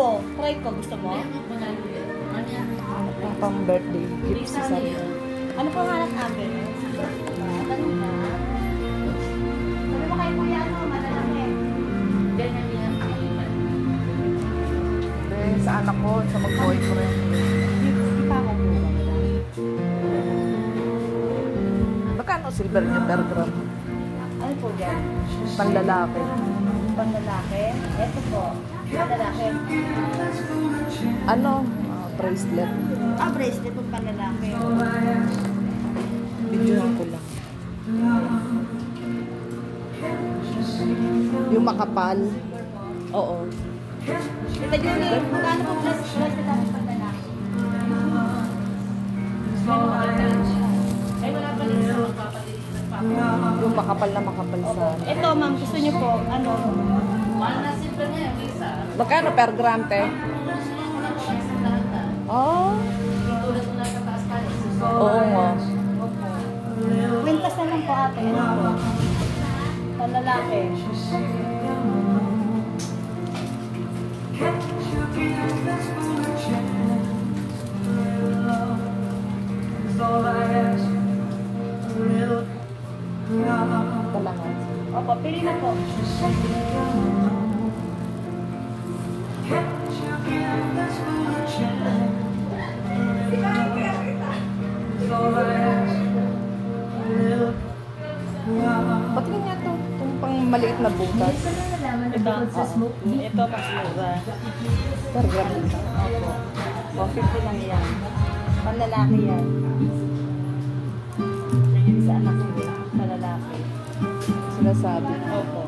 po. Try ko. Gusto mo? Pang birthday gift sa sarili. Ano po hanap namin? Sabi mo kayo kuya, ano? Malalaki. Sa anak ko, sa mag-boyfriend. Hindi pa ako po. Magkano silver niya per gram? Ano po dyan? Panlalaki. Panlalaki? Ito po. Panlalaki. Ano? Bracelet. Bracelet po panlalaki. Videohan ko lang. Yung makapal. Oo. Ito Julie, magkano po bracelet ang panlalaki? Ay, wala pa rin sa magpapalit. Yung makapal na makapal sa... Ito ma'am, gusto niyo po, ano? Magkano per gram, te? Oh. Oo nga. Mintas na lang po ate. Ano po? Panlalaki. Talangan. Opo, pili na po. Patingin nga ito. Itong pang maliit na butas. Ito mas mura. Per gram. Opo. 150 lang yan. Panlalaki yan. Sa anak ko yan. Panlalaki. Sinasabi. Opo.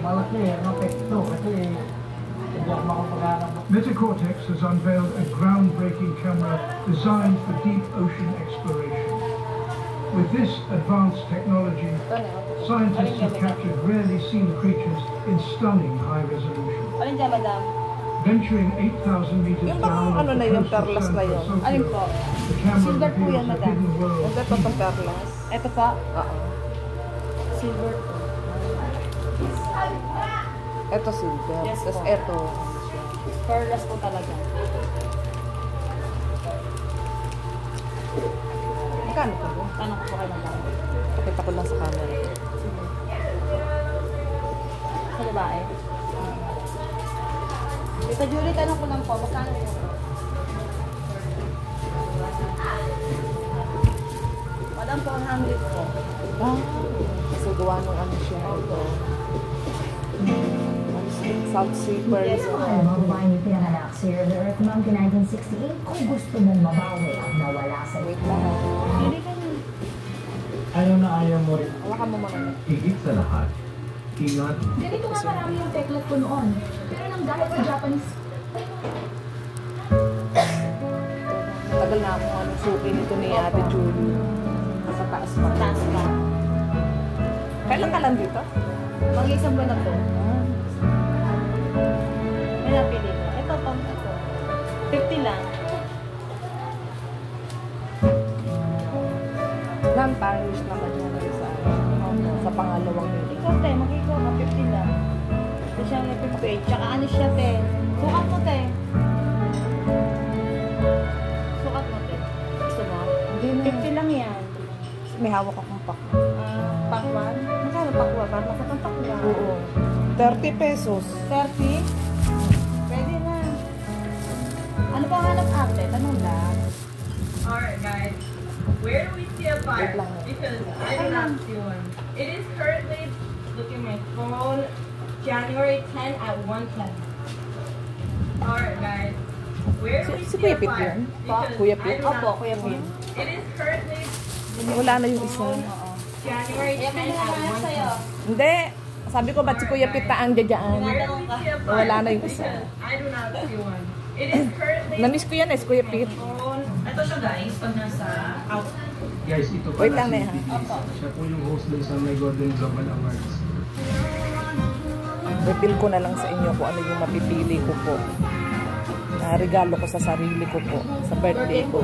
Malaki, mapekto kasi hindi ako makapag-anak. Metacortex has unveiled a groundbreaking camera designed for deep ocean exploration. With this advanced technology, scientists have captured rarely seen creatures in stunning high resolution. Alin dyan, madam? Venturing 8,000 meters Yung down bang ano na yung perlas na yun? Alin po? the camera Silver po yan, reveals a madam. hidden world. Huwag ito pang perlas. Ito pa? Oo. Silver po. Ito silver. Yes, Tapos po. ito. Pearless po talaga. Magkano po ba? Tanong ko po kayo madam. Pakita ko lang sa camera. Sa babae. Tita Julie, tanong ko lang po. Magkano po? Madam po, 100 po. Ah, kasi gawa nung ano siya. Ito. South Seapers. Ay, mga babae ni pinanganak sa the Earth noong 1968 kung gusto mong mabawi at nawala sa Wait lang ha. Hindi ka na. Ayaw na ayaw mo rin. Hawakan mo mga. Higit sa lahat, ingat. ganito nga marami yung teklat ko noon. Pero nang dahil sa Japanese, Tagal na ako anong suki nito ni Ate Julie. Sa taas pa. Taas pa. Kailan ka lang dito? Mag-isang buwan na po. May napili ko. Ito po. Ito. 50 lang. Non-parish naman yan sa, sa pangalawang meeting. Ikaw, te. Mag-ikaw ka. 50 lang. Ito siya may 58. Tsaka ano siya, te. Sukat mo, te. Sukat mo, te. Gusto mo? Hindi na. 50 lang yan. May hawak akong pak. Pakwan? Magkano pakwan? Parang masakang pakwan. Oo. 30 pesos. 30? Pwede na. Ano pa hanap ate? Tanong lang. Alright guys, where do we see a fire? Wait lang. Because I do not see one. It is currently, look at my phone, January 10 at 1:10. Alright guys, where do we Si see Kuya a Pit fire? yun? Because Kuya I Pit? do not Opo, see Kuya one. Pit. It is currently Wala na yung isa. January 10 at 1:10. Hindi. Sabi ko, ba't si Kuya Pit na ang Where dyadyaan? do we see a fire? Wala na yung isa. Because I do not see one. It is currently Namiss ko yan eh, si Kuya Pit. phone. Ito siya guys, pag nasa out. Guys, ito Wait pala lang si na, ha? Piti. Siya po yung host dun sa may Golden Global Awards. Reveal ko na lang sa inyo kung ano yung mapipili ko po. Regalo ko sa sarili ko po. Sa birthday ko.